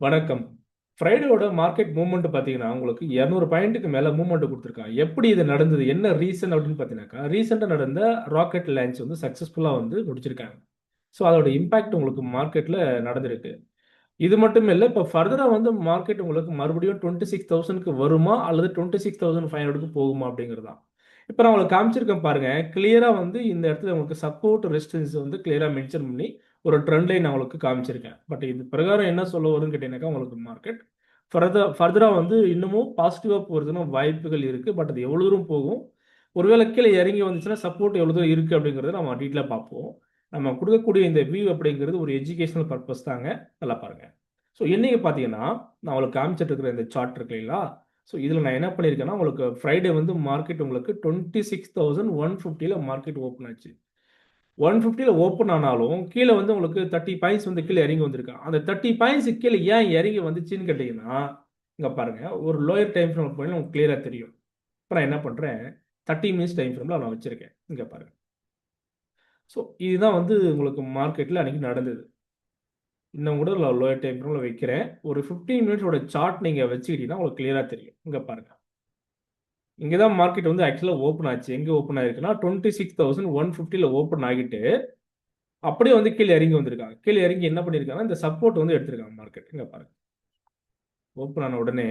வணக்கம். ஃப்ரைடேவோட market movement பார்த்தீங்கன்னா, உங்களுக்கு 200 பாயிண்ட்டுக்கு மேல மூவ்மெண்ட் குடுத்துருக்காங்க. எப்படி இது நடந்தது? என்ன ரீசன் அப்படின்னு பார்த்தீங்கன்னாக்கா, ரீசென்ட்டா நடந்த ராக்கெட் லான்ச் வந்து சக்சஸ்ஃபுல்லா வந்து முடிச்சிருக்காங்க. ஸோ, அதோட இம்பாக்ட் உங்களுக்கு மார்க்கெட்ல நடந்திருக்கு. இது மட்டும் இல்ல, இப்ப ஃபர்தரா வந்து மார்க்கெட் உங்களுக்கு மறுபடியும் 26,000க்கு வருமா? அல்லது 26,500க்கு போகுமா? அப்படிங்கிறது தான். இப்ப நான் உங்களுக்கு காமிச்சிருக்கேன் பாருங்க. கிளியரா வந்து இந்த இடத்துல உங்களுக்கு சப்போர்ட், ரெசிஸ்டன்ஸ் வந்து கிளியரா மென்ஷன் பண்ணி ஒரு ட்ரெண்ட் லைன் நான் உங்களுக்கு காமிச்சிருக்கேன். பட் இது பிரகாரம் என்ன சொல்ல வரும்ன்னு கேட்டீங்கன்னாக்கா, உங்களுக்கு மார்க்கெட் ஃபர்தரா வந்து இன்னமும் பாசிட்டிவா போறதுன்னா வாய்ப்புகள் இருக்கு. பட் அது எவ்வளவு தூரம் போகும்? ஒருவேளை கீழே இறங்கி வந்துச்சுன்னா, சப்போர்ட் எவ்வளவு தூரம் இருக்கு அப்படிங்கிறத நம்ம டீட்டெயிலா பார்ப்போம். நம்ம குடுக்கக்கூடிய இந்த வியூ அப்படிங்கிறது ஒரு எஜுகேஷனல் பர்ப்பஸ் தாங்க. நல்லா பாருங்க. ஸோ இன்னைக்கு பார்த்தீங்கன்னா, நான் உங்களுக்கு காமிச்சிட்டு இருக்கிற இந்த சார்ட் இருக்கு இல்லைங்களா? ஸோ இதில நான் என்ன பண்ணியிருக்கேன்னா, உங்களுக்கு ஃப்ரைடே வந்து மார்க்கெட் உங்களுக்கு 26,150ல மார்க்கெட் ஓப்பன் ஆச்சு. 150ல ஓப்பன் ஆனாலும், கீழ வந்து உங்களுக்கு 30 பாயிண்ட்ஸ் வந்து கீழ இறங்கி வந்திருக்கு. அந்த 30 பாயிண்ட்ஸ் கீழ ஏன் இறங்கி வந்துச்சுன்னு கேட்டீங்கன்னா, இங்க பாருங்க. ஒரு லோயர் டைம் ஃப்ரேம்ல போனீங்கன்னா உங்களுக்கு கிளியரா தெரியும். இப்ப நான் என்ன பண்றேன், 30 மினிட்ஸ் டைம் ஃப்ரேம்ல நான் வச்சிருக்கேன். இங்க பாருங்க. ஸோ இதுதான் வந்து உங்களுக்கு மார்க்கெட்ல அன்னைக்கு நடந்தது. இன்னும் கூட லோயர் டைம் ஃப்ரேம்ல வைக்கிறேன். ஒரு 15 மினிட்ஸோட சார்ட் நீங்க வச்சுக்கிட்டீங்கன்னா உங்களுக்கு கிளியரா தெரியும். இங்க பாருங்க. இங்க தான் மார்க்கெட் வந்து ஆக்சுவலா ஓப்பன் ஆச்சு. எங்க ஓப்பன் ஆயிருக்குன்னா, 26,150ல ஓப்பன் ஆகிட்டு, அப்படியே வந்து கீழ இறங்கி வந்திருக்காங்க. கீழ இறங்கி என்ன பண்ணியிருக்காங்கன்னா, இந்த சப்போர்ட் வந்து எடுத்திருக்காங்க மார்க்கெட். இங்க பாருங்க. ஓப்பன் ஆன உடனே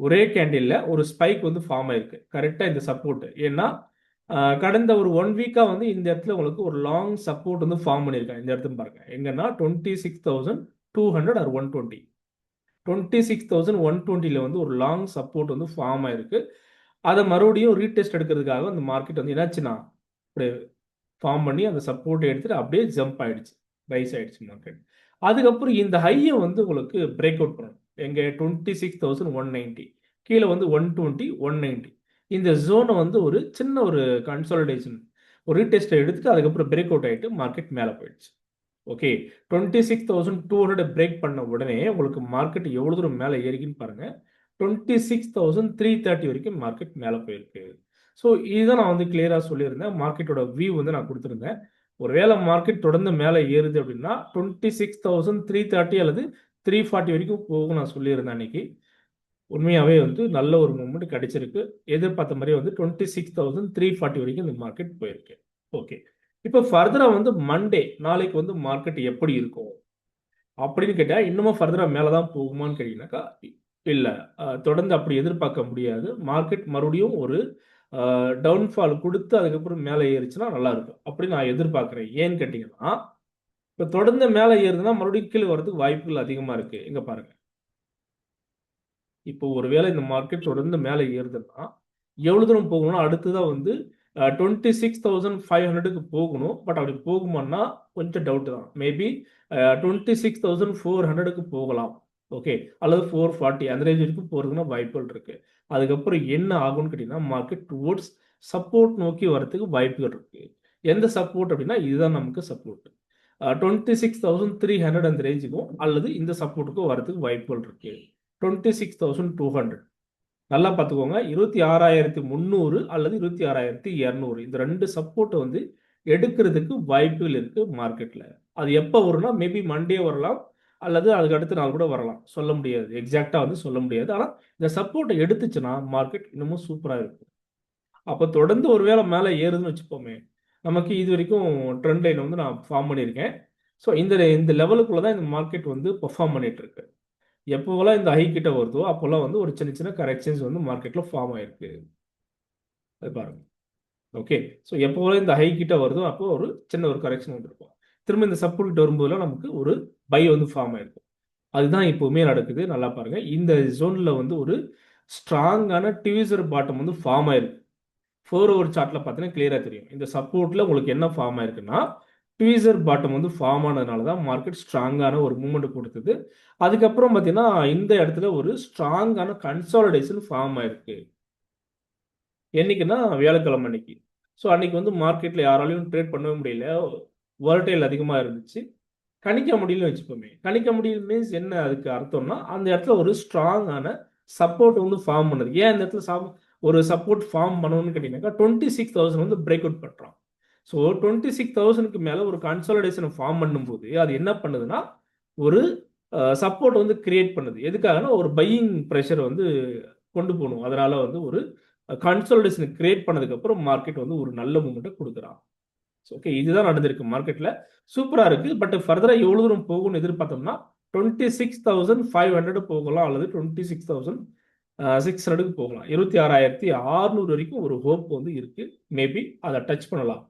ஒரே கேண்டில்ல ஒரு ஸ்பைக் வந்து ஃபார்ம் ஆயிருக்கு. கரெக்ட்டா இந்த சப்போர்ட். ஏன்னா, கடந்த ஒரு 1 வீக்கா வந்து இந்த இடத்துல உங்களுக்கு ஒரு லாங் சப்போர்ட் வந்து ஃபார்ம் பண்ணியிருக்காங்க. இந்த இடத்துல பாருங்க. எங்கன்னா 26,200 ஆர் 120. 26,120ல வந்து ஒரு லாங் சப்போர்ட் வந்து ஃபார்ம் ஆயிருக்கு. அத மறுபடியும் ரீடெஸ்ட் எடுக்கிறதுக்காக அந்த மார்க்கெட் வந்து என்னாச்சுன்னா, அப்படியே ஃபார்ம் பண்ணி அந்த சப்போர்ட் எடுத்துட்டு அப்படியே ஜம்ப் ஆயிடுச்சு. ரைஸ் ஆயிடுச்சு மார்க்கெட். அதுக்கப்புறம் இந்த ஹைய வந்து உங்களுக்கு பிரேக் அவுட் பண்ணணும். எங்க 26,190 கீழ வந்து 120, 190 இந்த ஜோன வந்து ஒரு சின்ன ஒரு கன்சாலிடேஷன் ஒரு ரீடெஸ்ட் எடுத்துட்டு அதுக்கப்புறம் பிரேக் அவுட் ஆயிட்டு மார்க்கெட் மேல போயிடுச்சு. ஓகே. 26,200 பிரேக் பண்ண உடனே உங்களுக்கு மார்க்கெட் எவ்வளவு தூரம் மேல ஏறிக்குன்னு பாருங்க. 26,330 வரைக்கும் மார்க்கெட் மேல போயிருக்கு. ஸோ இதுதான் நான் வந்து கிளியரா சொல்லியிருந்தேன். மார்க்கெட்டோட வியூ வந்து நான் குடுத்திருந்தேன். ஒருவேளை மார்க்கெட் தொடர்ந்து மேல ஏறுது அப்படின்னா, 26,330 அல்லது 340 வரைக்கும் போகும் நான் சொல்லியிருந்தேன் அன்னைக்கு. உண்மையாவே வந்து நல்ல ஒரு மூவ்மெண்ட் கிடைச்சிருக்கு. எதிர்பார்த்த மாரியே வந்து 26,340 வரைக்கும் இந்த மார்க்கெட் போயிருக்கு. ஓகே. இப்ப ஃபர்தரா வந்து மண்டே நாளைக்கு வந்து மார்க்கெட் எப்படி இருக்கும்? அப்படின்னு கேட்டா, இன்னமும் ஃபர்தரா மேல தான் போகுமான்னு கேட்டீங்கன்னாக்கா, இல்ல. தொடர்ந்து அப்படி எதிர்பார்க்க முடியாது. மார்க்கெட் மறுபடியும் ஒரு டவுன்ஃபால் குடுத்து அதுக்கப்புறம் மேல ஏறுச்சுன்னா நல்லா இருக்கும். அப்படி நான் எதிர்பார்க்கிறேன். ஏன்னு கேட்டீங்கன்னா, இப்ப தொடர்ந்து மேல ஏறுதுன்னா மறுபடியும் கீழ வரதுக்கு வாய்ப்புகள் அதிகமா இருக்கு. இங்க பாருங்க. இப்போ ஒருவேளை இந்த மார்க்கெட் தொடர்ந்து மேல ஏறுதுன்னா, எவ்வளவு தூரம் போகும்னா, அடுத்ததா வந்து 26,500க்கு போகணும். பட் அப்படி போகுமான்னா, கொஞ்சம் டவுட் தான். மேபி 26,400க்கு போகலாம். ஓகே. அல்லது 440 அந்த ரேஞ்ச் வரைக்கும் போறதுக்குன்னா வாய்ப்புகள் இருக்கு. அதுக்கப்புறம் என்ன ஆகும்னு கேட்டீங்கன்னா, மார்க்கெட் டுவர்ட்ஸ் சப்போர்ட் நோக்கி வரதுக்கு வாய்ப்புகள் இருக்கு. எந்த சப்போர்ட் அப்படின்னா, இதுதான் நமக்கு சப்போர்ட். 26,300 அந்த ரேஞ்சுக்கும் அல்லது இந்த சப்போர்ட்டுக்கும் வரதுக்கு வாய்ப்புகள் இருக்கு. 26,200 நல்லா பார்த்துக்கோங்க. 26,300 அல்லது 26,200 இந்த 2 சப்போர்ட் வந்து எடுக்கிறதுக்கு வாய்ப்புகள் இருக்கு மார்க்கெட்ல. அது எப்ப வரும்னா, மேபி மண்டே வரலாம். அல்லது அதுக்கு அடுத்த நாள் கூட வரலாம். சொல்ல முடியாது. எக்ஸாக்ட்டா வந்து சொல்ல முடியாது. ஆனா, இந்த சப்போர்ட்ட எடுத்துச்சுன்னா, மார்க்கெட் இன்னமும் சூப்பரா இருக்கும். அப்ப தொடர்ந்து ஒரு வேள மேல ஏறுதுன்னு வச்சுப்போமே, நமக்கு இதுவரைக்கும் ட்ரெண்ட் லைன் வந்து நான் ஃபார்ம் பண்ணியிருக்கேன். ஸோ இந்த இந்த லெவலுக்குள்ள தான் இந்த மார்க்கெட் வந்து பெர்ஃபார்ம் பண்ணிட்டு இருக்கு. எப்போவெல்லாம் இந்த ஹை கிட்ட வருதோ, அப்போலாம் வந்து ஒரு சின்ன சின்ன கரெக்ஷன்ஸ் வந்து மார்க்கெட்ல ஃபார்ம் ஆயிருக்கு. அது பாருங்க. ஓகே. ஸோ எப்போவெல்லாம் இந்த ஹை கிட்ட வருதோ, அப்போ ஒரு சின்ன ஒரு கரெக்ஷன் வந்திருக்கும். திரும்ப இந்த சப்போர்ட் கிட்ட வரும்போதெல்லாம் நமக்கு ஒரு பை வந்து ஃபார்ம் ஆயிருக்கும். அதுதான் இப்பவுமே நடக்குது. நல்லா பாருங்க. இந்த ஜோன்ல வந்து ஒரு ஸ்ட்ராங்கான டிவிசர் பாட்டம் வந்து ஃபார்ம் ஆயிருக்கு. 4 ஹவர் சார்ட்ல பார்த்தீங்கன்னா கிளியரா தெரியும். இந்த சப்போர்ட்ல உங்களுக்கு என்ன ஃபார்ம் ஆயிருக்குன்னா, ட்வீசர் பாட்டம் வந்து ஃபார்ம் ஆனதுனால தான் மார்க்கெட் ஸ்ட்ராங்கான ஒரு மூவ்மெண்ட் குடுத்தது. அதுக்கப்புறம் பார்த்தீங்கன்னா, இந்த இடத்துல ஒரு ஸ்ட்ராங்கான கன்சாலிடேஷன் ஃபார்ம் ஆயிருக்கு. என்னைக்குன்னா, வியாழக்கிழமை அன்னைக்கு. ஸோ அன்னைக்கு வந்து மார்க்கெட்ல யாராலயும் ட்ரேட் பண்ணவே முடியல. வோலடைல் அதிகமா இருந்துச்சு. கணிக்க முடியலன்னு வச்சுப்போமே. கணிக்க முடியல மீன்ஸ் என்ன அதுக்கு அர்த்தம்னா, அந்த இடத்துல ஒரு ஸ்ட்ராங்கான சப்போர்ட் வந்து ஃபார்ம் பண்ணுது. ஏன் இந்த இடத்துல ஒரு சப்போர்ட் ஃபார்ம் பண்ணணும்னு கேட்டீங்கன்னாக்கா, 26,000 வந்து பிரேக் அவுட் பண்றான். ஸோ 26,000க்கு மேல ஒரு கன்சாலிடேஷன் ஃபார்ம் பண்ணும்போது, அது என்ன பண்ணுதுன்னா, ஒரு சப்போர்ட் வந்து கிரியேட் பண்ணுது. எதுக்காகனா ஒரு பையிங் ப்ரெஷர் வந்து கொண்டு போகணும். அதனால வந்து ஒரு கன்சாலிடேஷன் கிரியேட் பண்ணதுக்கப்புறம் மார்க்கெட் வந்து ஒரு நல்ல மூமெண்ட்டை கொடுக்குறான். ஓகே, இதுதான் நடந்திருக்கு மார்க்கெட்டில். சூப்பராக இருக்குது. பட் ஃபர்தராக எவ்வளோ தூரம் போகும்னு எதிர்பார்த்தோம்னா 26,500 போகலாம், அல்லது 26,600 போகலாம். 26,600 வரைக்கும் ஒரு ஹோப் வந்து இருக்குது. மேபி அதை டச் பண்ணலாம்.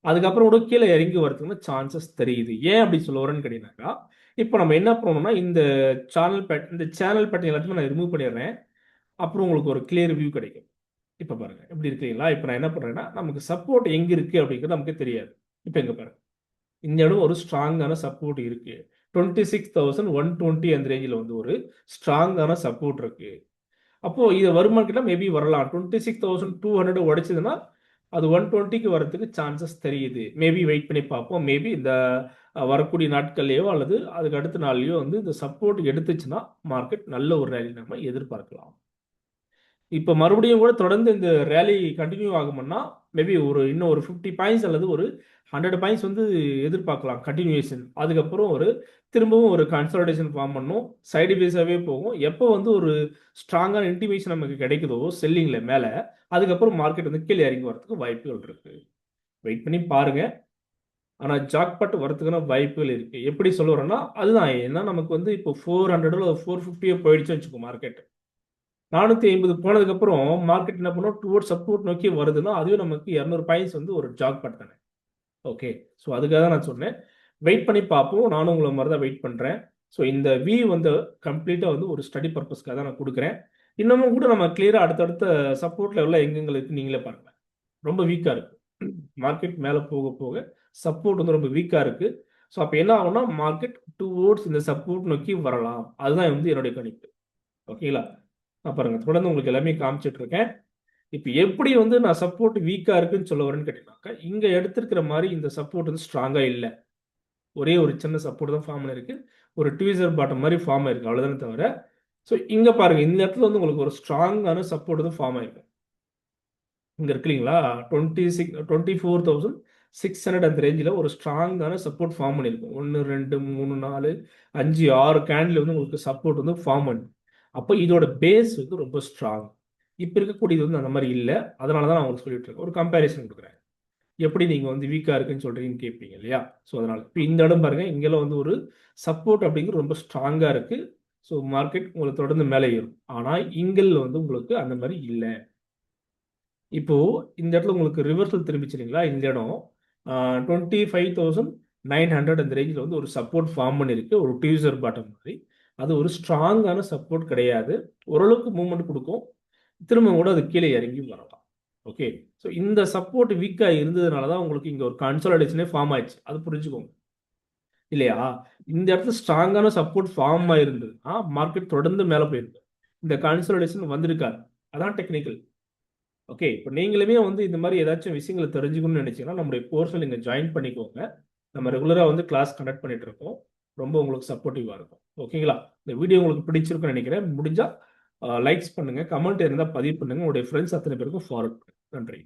அதுக்கப்புறம் கூட கீழே இறங்கி வரதுக்குன்னு சான்சஸ் தெரியுது. ஏன் அப்படி சொல்ல வரேன்னு கேட்டீங்கன்னாக்கா, இப்போ நம்ம என்ன பண்ணணும்னா இந்த சேனல் பேட்டர்ன் எல்லாத்தையுமே நான் ரிமூவ் பண்ணிடுறேன். அப்புறம் உங்களுக்கு ஒரு கிளியர் வியூ கிடைக்கும். இப்போ பாருங்க எப்படி இருக்கீங்களா? இப்போ நான் என்ன பண்ணுறேன்னா, நமக்கு சப்போர்ட் எங்கே இருக்குது அப்படிங்கிறது நமக்கு தெரியாது. இப்போ எங்கே பாருங்க, இந்த இடம் ஒரு ஸ்ட்ராங்கான சப்போர்ட் இருக்கு. 26,120 அந்த ரேஞ்சில் வந்து ஒரு ஸ்ட்ராங்கான சப்போர்ட் இருக்கு. அப்போ இது வருமானு கேட்டால் மேபி வரலாம். 26,200 உடைச்சதுன்னா அது 120க்கு வரதுக்கு சான்சஸ் தெரியுது. மேபி வெயிட் பண்ணி பார்ப்போம். மேபி இந்த வரக்கூடிய நாட்கள்லையோ அல்லது அதுக்கு அடுத்த நாள்லையோ வந்து இந்த சப்போர்ட் எடுத்துச்சுன்னா மார்க்கெட் நல்ல ஒரு ரேலி நம்ம எதிர்பார்க்கலாம். இப்போ மறுபடியும் கூட தொடர்ந்து இந்த ரேலி கண்டினியூ ஆகும்னா மேபி இன்னும் ஒரு 50 பாயிண்ட்ஸ் அல்லது ஒரு 100 பாயிண்ட்ஸ் வந்து எதிர்பார்க்கலாம் கண்டினியூஷன். அதுக்கப்புறம் திரும்பவும் ஒரு கன்சாலிடேஷன் ஃபார்ம் பண்ணும், சைடு வேஸாகவே போகும். எப்போ வந்து ஒரு ஸ்ட்ராங்கான இன்டிமேஷன் நமக்கு கிடைக்குதோ செல்லிங்கில் மேலே, அதுக்கப்புறம் மார்க்கெட் வந்து கீழே இறங்கி வரதுக்கு வாய்ப்புகள் இருக்கு. வெயிட் பண்ணி பாருங்க. ஆனால் ஜாக்பாட் வரதுக்கான வாய்ப்புகள் இருக்கு. எப்படி சொல்லுறோன்னா அதுதான், ஏன்னா நமக்கு வந்து இப்போ 400 450 போயிடுச்சுன்னு வச்சுக்கோ மார்க்கெட். 450 போனதுக்கப்புறம் மார்க்கெட் என்ன பண்ணும், டுவோர்ட்ஸ் சப்போர்ட் நோக்கி வருதுன்னா அதுவே நமக்கு 200 பாயிண்ட்ஸ் வந்து ஒரு ஜாக்பாட் தானே. ஓகே, ஸோ அதுக்காக தான் நான் சொன்னேன். வெயிட் பண்ணி பார்ப்போம். நானும் உங்களை மாதிரி தான் வெயிட் பண்ணுறேன். ஸோ இந்த வி வந்து கம்ப்ளீட்டாக வந்து ஒரு ஸ்டடி பர்பஸ்க்காக தான் நான் கொடுக்குறேன். இன்னமும் கூட நம்ம கிளியராக அடுத்தடுத்த சப்போர்ட் லெவலில் எங்கெங்களுக்கு நீங்களே பாருங்கள். ரொம்ப வீக்காக இருக்குது மார்க்கெட். மேலே போக போக சப்போர்ட் வந்து ரொம்ப வீக்காக இருக்குது. ஸோ அப்போ என்ன ஆகும்னா மார்க்கெட் டுவோர்ட்ஸ் இந்த சப்போர்ட் நோக்கி வரலாம். அதுதான் வந்து என்னுடைய கணிப்பு. ஓகேங்களா? நான் பாருங்கள் தொடர்ந்து உங்களுக்கு எல்லாமே காமிச்சிட்டு இருக்கேன். இப்போ எப்படி வந்து நான் சப்போர்ட் வீக்காக இருக்குன்னு சொல்ல வரேன்னு கேட்டீங்கன்னாக்கா, இங்கே எடுத்திருக்கிற மாதிரி இந்த சப்போர்ட் வந்து ஸ்ட்ராங்காக இல்லை. ஒரே ஒரு சின்ன சப்போர்ட் தான் ஃபார்ம் ஆயிருக்கு. ஒரு ட்வீசர் பாட்டம் மாதிரி ஃபார்ம் ஆயிருக்கு, அவ்வளோதானே தவிர. ஸோ இங்கே பாருங்கள், இந்த இடத்துல வந்து உங்களுக்கு ஒரு ஸ்ட்ராங்கான சப்போர்ட் வந்து ஃபார்ம் ஆயிருக்கு. இங்கே இருக்கு இல்லைங்களா, 24,600 அந்த ரேஞ்சில் ஒரு ஸ்ட்ராங்கான சப்போர்ட் ஃபார்ம் பண்ணியிருக்கும். 1 2 3 4 5 6 கேண்டில் வந்து உங்களுக்கு சப்போர்ட் வந்து ஃபார்ம் பண்ணி. அப்போ இதோட பேஸ் வந்து ரொம்ப ஸ்ட்ராங். இப்போ இருக்கக்கூடியது வந்து அந்த மாதிரி இல்லை. அதனால தான் நான் உங்களுக்கு சொல்லிட்டு இருக்கேன். ஒரு கம்பேரிசன் கொடுக்குறேன். எப்படி நீங்கள் வந்து வீக்காக இருக்குன்னு சொல்கிறீங்கன்னு கேட்பீங்க இல்லையா? ஸோ அதனால் இப்போ இந்த இடம் பாருங்கள், இங்கெல்லாம் வந்து ஒரு சப்போர்ட் அப்படிங்கிறது ரொம்ப ஸ்ட்ராங்காக இருக்குது. ஸோ மார்க்கெட் உங்களுக்கு தொடர்ந்து மேலே ஏறும். ஆனால் இங்கல்ல வந்து உங்களுக்கு அந்த மாதிரி இல்லை. இப்போ இந்த இடத்துல உங்களுக்கு ரிவர்சல் திரும்பிச்சு இல்லைங்களா? இந்த இடம் 25,900 அந்த ரேஞ்சில் வந்து ஒரு சப்போர்ட் ஃபார்ம் பண்ணியிருக்கு. ஒரு டியூசர் பாட்டம் மாதிரி. அது ஒரு ஸ்ட்ராங்கான சப்போர்ட் கிடையாது. ஓரளவுக்கு மூவ்மெண்ட் கொடுக்கும். திரும்ப கூட அது கீழே இறங்கி வரலாம். ஓகே, ஸோ இந்த சப்போர்ட் வீக்காக இருந்ததுனால தான் உங்களுக்கு இங்கே ஒரு கன்சாலிடேஷனே ஃபார்ம் ஆயிடுச்சு. அது புரிஞ்சுக்கோங்க இல்லையா? இந்த இடத்துல ஸ்ட்ராங்கான சப்போர்ட் ஃபார்ம் ஆயிருந்ததுன்னா மார்க்கெட் தொடர்ந்து மேலே போயிருக்கு. இந்த கன்சாலிடேஷன் வந்திருக்காது. அதான் டெக்னிக்கல். ஓகே, இப்போ நீங்களுமே வந்து இந்த மாதிரி ஏதாச்சும் விஷயங்களை தெரிஞ்சுக்கணும்னு நினைச்சீங்கன்னா நம்மளுடைய கோர்ஸில் நீங்கள் ஜாயின் பண்ணிக்கோங்க. நம்ம ரெகுலராக வந்து கிளாஸ் கண்டக்ட் பண்ணிட்டு இருக்கோம். ரொம்ப உங்களுக்கு சப்போர்ட்டிவாக இருக்கும். ஓகேங்களா? இந்த வீடியோ உங்களுக்கு பிடிச்சிருக்குன்னு நினைக்கிறேன். முடிஞ்சால் லைக்ஸ் பண்ணுங்கள், கமெண்ட் இருந்தால் பதிவு பண்ணுங்கள், உங்களுடைய ஃப்ரெண்ட்ஸ் அத்தனை பேருக்கும் ஃபார்வர்ட் பண்ணுங்கள். நன்றி.